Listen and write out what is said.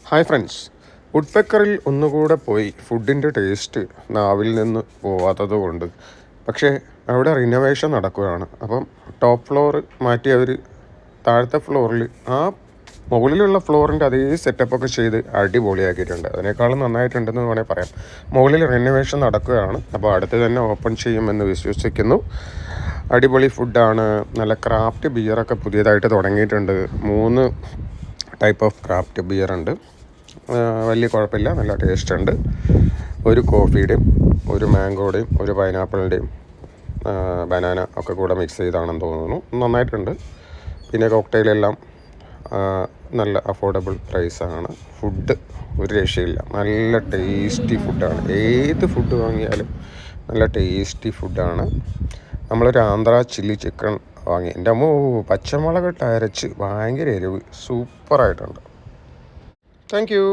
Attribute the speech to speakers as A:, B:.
A: Hi friends, would പെക്കറിൽ ഒന്നുകൂടെ പോയി ഫുഡിൻ്റെ ടേസ്റ്റ് നാവിൽ നിന്ന് പോവാത്തത് കൊണ്ട്. പക്ഷേ അവിടെ റിനോവേഷൻ നടക്കുകയാണ്. അപ്പം ടോപ്പ് ഫ്ലോർ മാറ്റി അവർ താഴത്തെ ഫ്ലോറിൽ ആ മുകളിലുള്ള ഫ്ലോറിൻ്റെ അതേ സെറ്റപ്പൊക്കെ ചെയ്ത് അടിപൊളിയാക്കിയിട്ടുണ്ട്. അതിനേക്കാളും നന്നായിട്ടുണ്ടെന്ന് വേണമെങ്കിൽ പറയാം. മുകളിൽ റിനോവേഷൻ നടക്കുകയാണ്. അപ്പോൾ അടുത്ത് തന്നെ ഓപ്പൺ ചെയ്യുമെന്ന് വിശ്വസിക്കുന്നു. അടിപൊളി ഫുഡാണ്. നല്ല ക്രാഫ്റ്റ് ബിയറൊക്കെ പുതിയതായിട്ട് തുടങ്ങിയിട്ടുണ്ട്. 3 ടൈപ്പ് ഓഫ് ക്രാഫ്റ്റ് ബിയർ ഉണ്ട്. വലിയ കുഴപ്പമില്ല, നല്ല ടേസ്റ്റ് ഉണ്ട്. ഒരു കോഫിയുടെയും ഒരു മാംഗോയുടെയും ഒരു പൈനാപ്പിളിൻ്റെയും ബനാന ഒക്കെ കൂടെ മിക്സ് ചെയ്താണെന്ന് തോന്നുന്നു. നന്നായിട്ടുണ്ട്. പിന്നെ കോക്ടെയിലെല്ലാം നല്ല അഫോർഡബിൾ പ്രൈസാണ്. ഫുഡ് ഒരു രക്ഷയില്ല, നല്ല ടേസ്റ്റി ഫുഡാണ്. ഏത് ഫുഡ് വാങ്ങിയാലും നല്ല ടേസ്റ്റി ഫുഡാണ്. നമ്മളൊരു ആന്ധ്ര ചില്ലി ചിക്കൻ വാങ്ങി. എൻ്റെ അമ്മോ, പച്ചമുളകിട്ട് അരച്ച് ഭയങ്കര എരിവ്, സൂപ്പറായിട്ടുണ്ട്. Thank you.